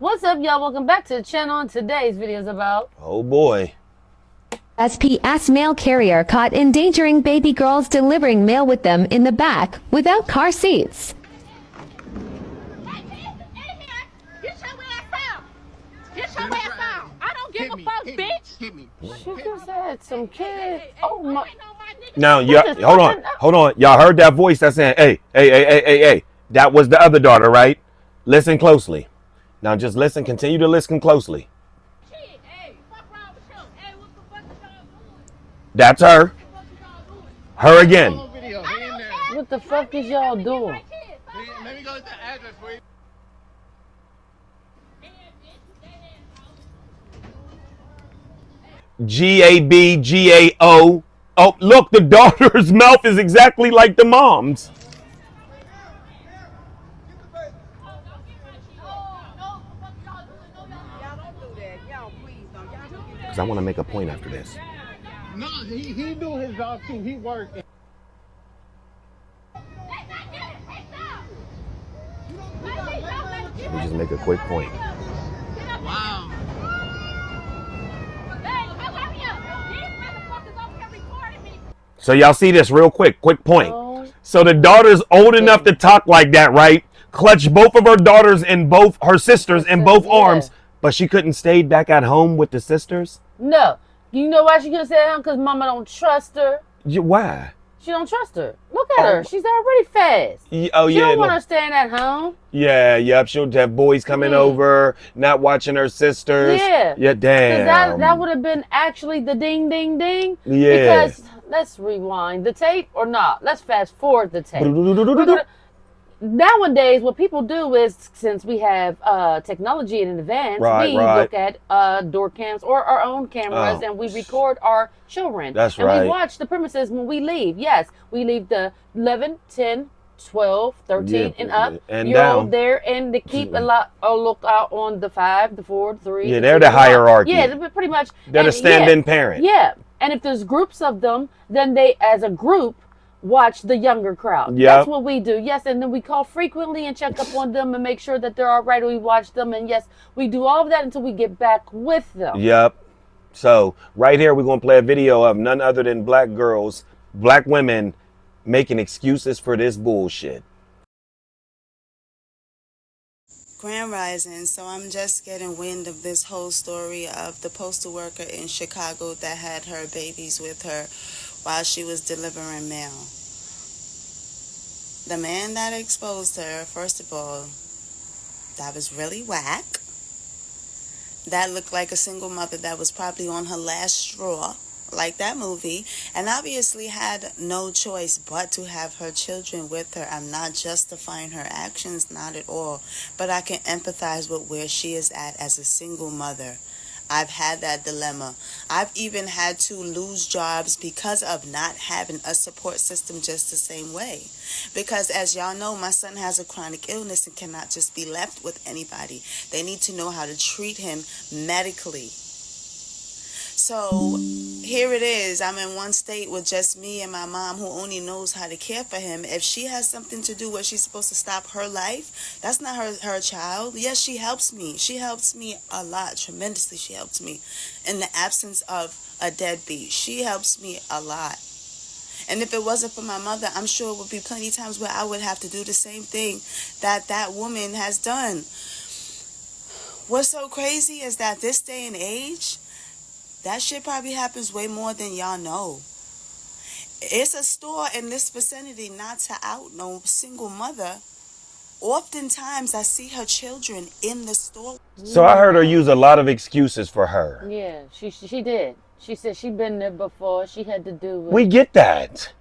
What's up, y'all? Welcome back to the channel, and today's video is about... Oh boy. SPS mail carrier caught endangering baby girls delivering mail with them in the back without car seats. I don't give a fuck, bitch. Hit me. She just had some kids. Oh my... Now, hold on. Y'all heard that voice that's saying, hey. That was the other daughter, right? Listen closely. Now just listen, continue to listen closely. That's her. Her again. What the fuck is y'all doing? Let me go to the address for you. GABGAO. Oh, look, the daughter's mouth is exactly like the mom's. Because I want to make a point after this. No, he do his job too. He worked. Let me just make a quick point. Wow. So y'all see this real quick point. Oh. So the daughter's old enough to talk like that, right? Clutch both of her daughters in both her sisters in both arms, but she couldn't stay back at home with the sisters? No. You know why she couldn't stay at home? Because mama don't trust her. Why? She don't trust her. Look at her. She's already fast. She don't want her staying at home. Yep. She'll have boys coming over, not watching her sisters. Yeah, damn. That would have been actually the ding, ding, ding. Yeah. Because, let's rewind the tape or not. Let's fast forward the tape. Nowadays, what people do is, since we have technology in advance, we look at door cams or our own cameras, and we record our children. That's and right. And we watch the premises when we leave. Yes, we leave the 11, 10, 12, 13, and up. And you're down. there, and to keep a look out on the 5, the 4, the 3. Yeah, they're the hierarchy. Yeah, pretty much. They're the stand-in parent. Yeah, and if there's groups of them, then they, as a group, watch the younger crowd. Yep. That's what we do. Yes, and then we call frequently and check up on them and make sure that they're all right. We watch them, and yes, we do all of that until we get back with them. Yep. So right here, we're going to play a video of none other than black girls, black women making excuses for this bullshit. Grand Rising. So I'm just getting wind of this whole story of the postal worker in Chicago that had her babies with her while she was delivering mail. The man that exposed her, first of all, that was really whack. That looked like a single mother that was probably on her last straw, like that movie, and obviously had no choice but to have her children with her. I'm not justifying her actions, not at all, but I can empathize with where she is at as a single mother. I've had that dilemma. I've even had to lose jobs because of not having a support system just the same way. Because as y'all know, my son has a chronic illness and cannot just be left with anybody. They need to know how to treat him medically. So here it is. I'm in one state with just me and my mom who only knows how to care for him. If she has something to do where she's supposed to stop her life, that's not her child. Yes, she helps me. She helps me a lot, tremendously. She helps me in the absence of a deadbeat. She helps me a lot. And if it wasn't for my mother, I'm sure it would be plenty of times where I would have to do the same thing that woman has done. What's so crazy is that this day and age, that shit probably happens way more than y'all know. It's a store in this vicinity, not to out no single mother. Oftentimes, I see her children in the store. So I heard her use a lot of excuses for her. Yeah, she did. She said she'd been there before. She had to do with... We get that.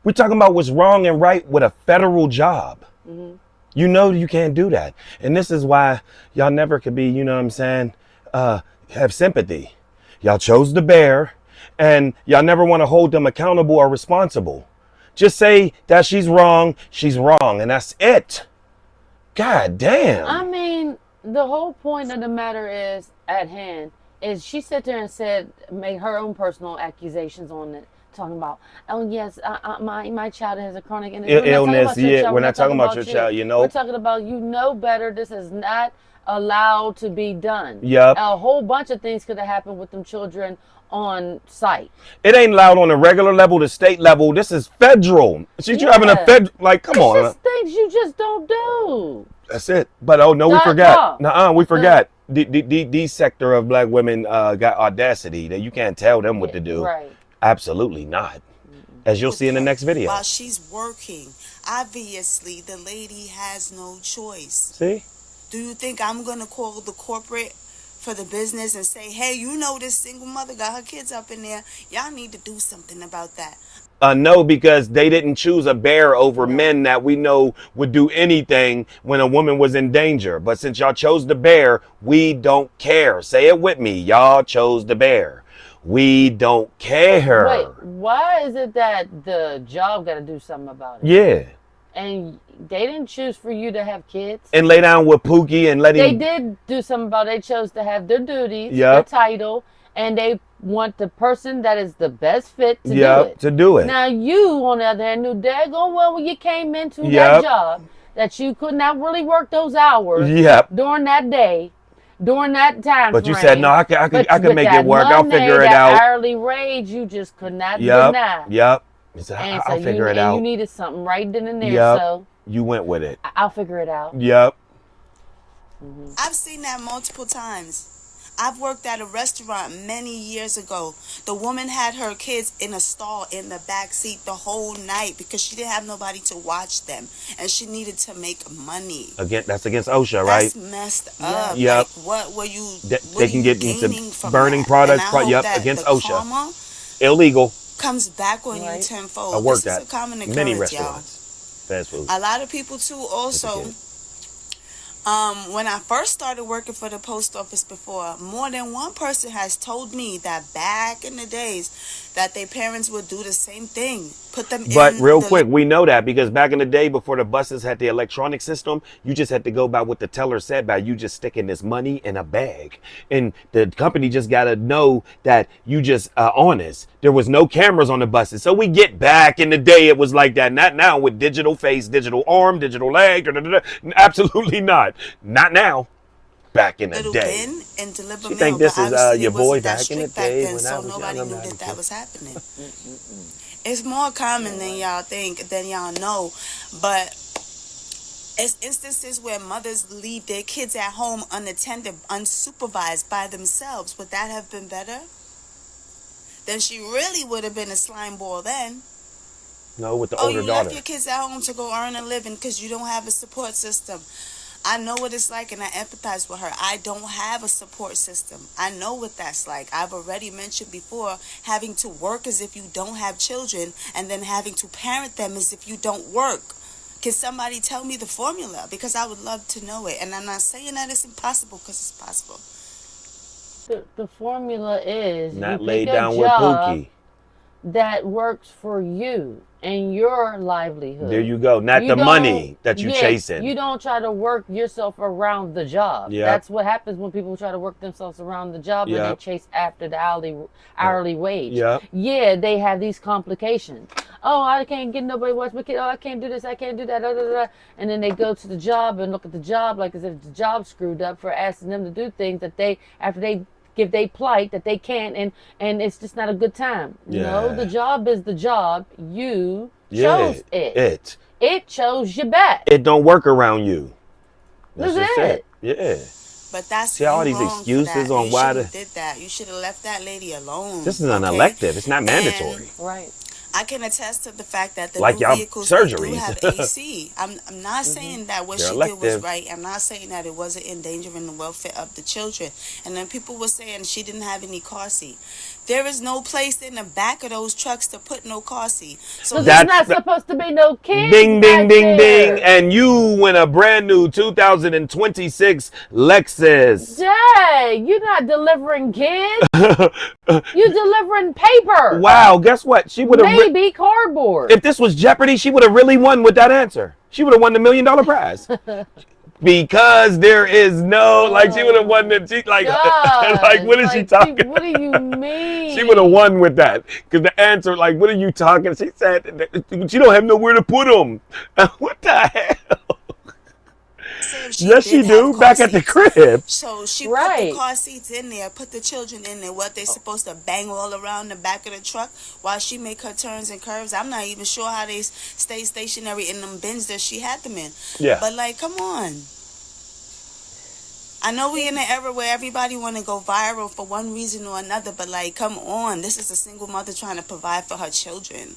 We're talking about what's wrong and right with a federal job. Mm-hmm. You know you can't do that. And this is why y'all never could be, you know what I'm saying, have sympathy. Y'all chose the bear, and y'all never want to hold them accountable or responsible. Just say that she's wrong, and that's it. God damn. I mean, the whole point of the matter is at hand is she sat there and said, made her own personal accusations on it, talking about, oh yes, my child has a chronic illness. Yeah, we're not talking about your child. You know, we're talking about, you know better. This is not allowed to be done. Yep. A whole bunch of things could have happened with them children on site. It ain't allowed on a regular level, the state level. This is federal. She's having a Yeah. like, come It's on. just things you just don't do. That's it. But oh no, we Dot forgot. com. Nuh-uh, we forgot. The sector of black women got audacity that you can't tell them what to do. Right. Absolutely not. As you'll see in the next video. While she's working, obviously the lady has no choice. See? Do you think I'm gonna call the corporate for the business and say, hey, you know this single mother got her kids up in there, y'all need to do something about that? No, because they didn't choose a bear over men that we know would do anything when a woman was in danger. But since y'all chose the bear, we don't care. Say it with me. Y'all chose the bear. We don't care. Wait, why is it that the job got to do something about it? Yeah. And they didn't choose for you to have kids. And lay down with Pookie and let They him. did do something about it. They chose to have their duties, Yep. their title, and they want the person that is the best fit to do Yep, it. to do it. Now you, on the other hand, knew daggone well when you came into Yep. that job that you could not really work those hours Yep. during that day, during that time But you frame. said, no, I can But make that it work. I'll Monday, figure it that out. hourly wage, you just could not Yep. deny. Yep. He said, And I'll so figure it and out. you needed something right then and there, Yep. so You went with it. I'll figure it out. Yep. I've seen that multiple times. I've worked at a restaurant many years ago. The woman had her kids in a stall in the back seat the whole night because she didn't have nobody to watch them and she needed to make money. Again, that's against OSHA, right? That's messed up. Yep. Like, what were you? They what can are get you into gaining from burning that? products, And I hope yep, that against the OSHA. karma Illegal. comes back on Right. you tenfold. I worked This at is a common many occurrence, y'all. restaurants. Fast food. A lot of people too also. kid. When I first started working for the post office before, more than one person has told me that back in the days that their parents would do the same thing. Put them But in real the quick, we know that because back in the day before the buses had the electronic system, you just had to go by what the teller said by you just sticking this money in a bag. And the company just got to know that you just honest. There was no cameras on the buses. So we get back in the day, it was like that. Not now with digital face, digital arm, digital leg. Absolutely not. Not now. Back in the little day. bin and deliver She mail. think this but is, obviously your it wasn't boy that back in the strict back day then, when I so was nobody young, knew I'm that like, that was happening. It's more common than y'all think, than y'all know, but it's instances where mothers leave their kids at home unattended, unsupervised by themselves. Would that have been better? Then she really would have been a slime ball then. No, with the Oh, older you daughter. left your kids at home to go earn a living because you don't have a support system. I know what it's like and I empathize with her. I don't have a support system. I know what that's like. I've already mentioned before having to work as if you don't have children and then having to parent them as if you don't work. Can somebody tell me the formula? Because I would love to know it. And I'm not saying that it's impossible because it's possible. The formula is Not you laid pick a down with job Pookie. that works for you and your livelihood. There you go. Not You the don't- money that you yeah, chasing. You don't try to work yourself around the job. Yep. That's what happens when people try to work themselves around the job and they Yep. chase after the hourly wage. Yep. Yeah, they have these complications. Oh, I can't get nobody to watch my kid. Oh, I can't do this. I can't do that. Da, da, da. And then they go to the job and look at the job like as if the job screwed up for asking them to do things that they, after they give they plight, that they can't, and it's just not a good time. No, Yeah. the job is the job. You Yeah, chose it. It chose you back. It don't work around you. That's That's just it. Yeah. But that's See all you these wrong for excuses that. on You why shouldn't the- did that. You should have left that lady alone. This is an okay? elective. It's not And mandatory. Right. I can attest to the fact that the Like new y'all vehicles do surgeries. have AC. I'm not saying that what They're she did was elective. right. I'm not saying that it wasn't endangering the welfare of the children. And then people were saying she didn't have any car seat. There is no place in the back of those trucks to put no car seat. So Because That- there's not supposed to be no kids. Ding, ding, back ding, there. ding. And you win a brand new 2026 Lexus. Jay, you're not delivering kids. You're delivering paper. Wow, guess what? She would have. Maybe cardboard. If this was Jeopardy, she would have really won with that answer. She would have won the $1 million prize. Because there is no, like, she would have won the, she, like, God, like, what is she like, talking? What do you mean? She would have won with that. Because the answer, like, what are you talking? She said, she don't have nowhere to put them. What the hell? Said she Yes, she did have do. car Back at the seats. crib. So she put Right. the car seats in there, put the children in there. What they supposed to bang all around the back of the truck while she make her turns and curves? I'm not even sure how they stay stationary in them bins that she had them in. Yeah. But like, come on. I know we in an era where everybody want to go viral for one reason or another, but like, come on. This is a single mother trying to provide for her children.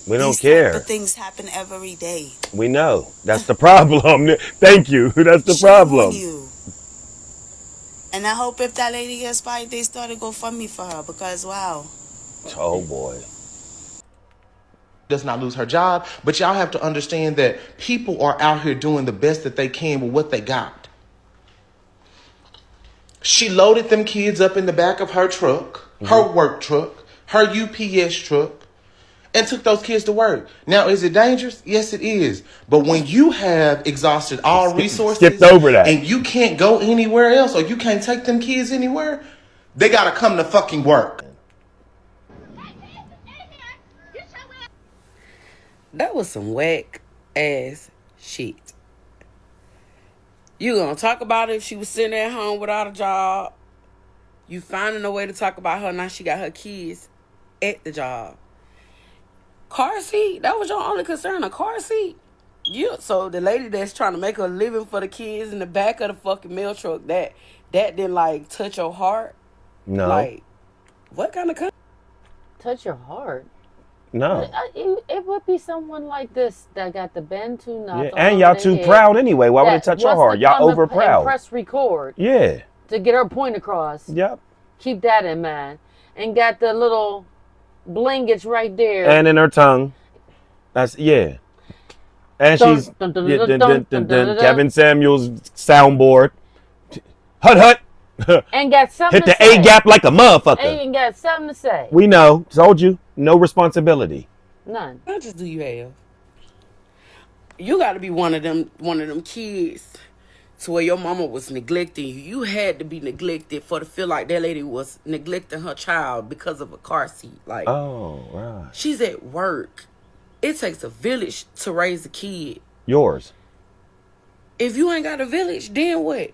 We don't These care. type of things happen every day. We know. That's the problem. Thank you. That's the Shame on problem. you. And I hope if that lady gets fired, they start a GoFundMe for her because wow. Oh boy. Does not lose her job, but y'all have to understand that people are out here doing the best that they can with what they got. She loaded them kids up in the back of her truck, her work truck, her UPS truck, and took those kids to work. Now, is it dangerous? Yes, it is. But when you have exhausted all resources Skipped over that. and you can't go anywhere else or you can't take them kids anywhere, they got to come to fucking work. That was some whack ass shit. You gonna talk about it if she was sitting at home without a job. You finding a way to talk about her now she got her kids at the job. Car seat? That was your only concern, a car seat? So the lady that's trying to make a living for the kids in the back of the fucking mail truck, that didn't like touch your heart? No. Like, what kind of Touch your heart. No. It would be someone like this that got the bend too knots. Yeah. all And over y'all their too head proud anyway. Why would it that touch your wants heart? to Y'all come over and proud. press record Yeah. to get her point across. Yep. Keep that in mind. And got the little blingage right there. And in her tongue. That's yeah. And Dun, she's dun, dun, yeah, dun, dun, dun, dun, dun, dun, dun, Kevin Samuels soundboard. Hut hut. and got something Hit the to say. A gap like a motherfucker. And got something to say. We know. Told you. No responsibility. None. How much do you have? You got to be one of them kids to where your mama was neglecting you. You had to be neglected for to feel like that lady was neglecting her child because of a car seat. Like, Oh, right. she's at work. It takes a village to raise a kid. Yours. If you ain't got a village, then what?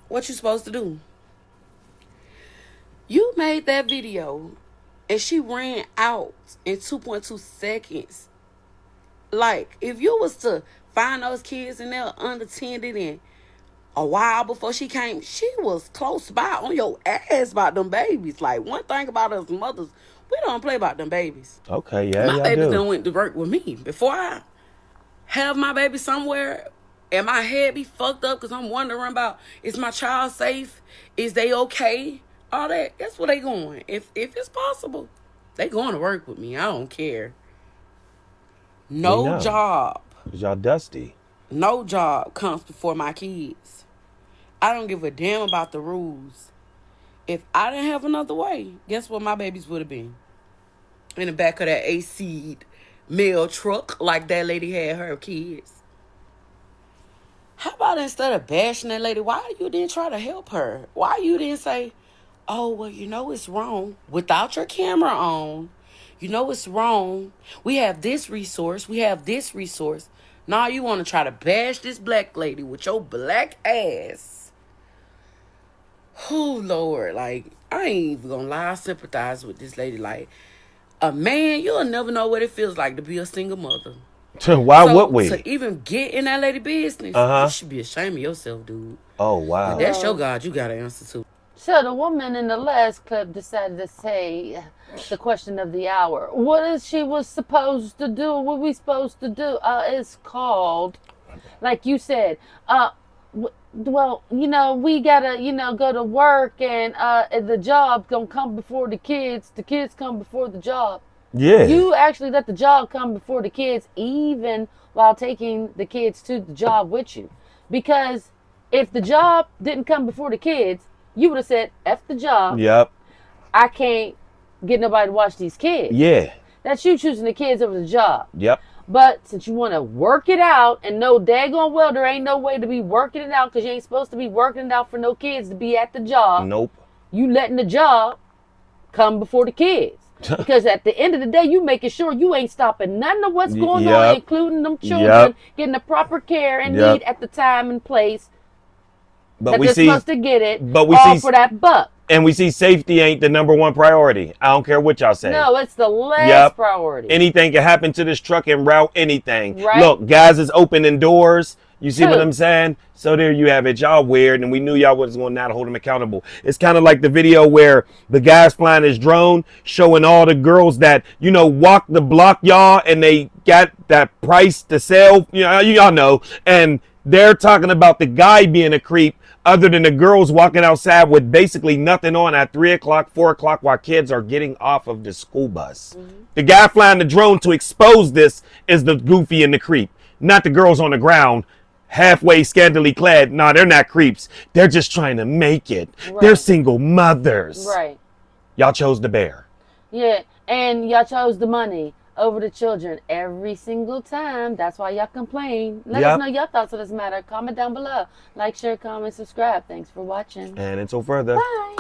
What you supposed to do? You made that video and she ran out in 2.2 seconds. Like, if you was to find those kids and they're unattended and a while before she came, she was close by on your ass about them babies. Like, one thing about us mothers, we don't play about them babies. Okay, yeah, My y'all babies do. done went to work with me. Before I have my baby somewhere and my head be fucked up because I'm wondering about, is my child safe? Is they okay? All that. That's where they going. If it's possible, they going to work with me. I don't care. We No know. job. 'Cause y'all dusty. No job comes before my kids. I don't give a damn about the rules. If I didn't have another way, guess what my babies would have been? In the back of that AC mail truck like that lady had her kids. How about instead of bashing that lady, why you didn't try to help her? Why you didn't say, oh, well, you know it's wrong. Without your camera on, you know it's wrong. We have this resource. We have this resource. Now you want to try to bash this black lady with your black ass. Oh, Lord. Like, I ain't even gonna lie. I sympathize with this lady. Like, a man, you'll never know what it feels like to be a single mother. Why So, would we? to even get in that lady business, Uh-huh. you should be ashamed of yourself, dude. Oh, wow. That's your God you got to answer to. So the woman in the last clip decided to say the question of the hour. What is she was supposed to do? What we supposed to do? It's called, like you said, well, you know, we gotta, you know, go to work and the job gonna come before the kids come before the job. Yeah. You actually let the job come before the kids, even while taking the kids to the job with you. Because if the job didn't come before the kids, you would have said, F the job. Yep. I can't get nobody to watch these kids. Yeah. That's you choosing the kids over the job. Yep. But since you want to work it out and know daggone well there ain't no way to be working it out because you ain't supposed to be working it out for no kids to be at the job. Nope. You letting the job come before the kids. Because at the end of the day, you making sure you ain't stopping none of what's going Yep. on, including them children Yep. getting the proper care and Yep. need at the time and place But that we they're see, supposed to get it. but we all see- for that buck. and we see safety ain't the number one priority. I don't care what y'all say. No, it's the last Yep. priority. Anything can happen to this truck and route anything. Right. Look, guys is opening doors. You see what True. I'm saying? So there you have it. Y'all weird, and we knew y'all was going to not hold them accountable. It's kind of like the video where the guy's flying his drone, showing all the girls that, you know, walk the block, y'all, and they got that price to sell. You know, y'all know. And they're talking about the guy being a creep, other than the girls walking outside with basically nothing on at 3 o'clock, 4 o'clock while kids are getting off of the school bus. The guy flying the drone to expose this is the goofy and the creep, not the girls on the ground halfway scantily clad. Nah, they're not creeps. They're just trying to make it. They're Right. single mothers. Right. Y'all chose the bear. Yeah, and y'all chose the money over the children every single time. That's why y'all complain. Let Yep. us know your thoughts on this matter. Comment down below. Like, share, comment, subscribe. Thanks for watching. And until further. Bye.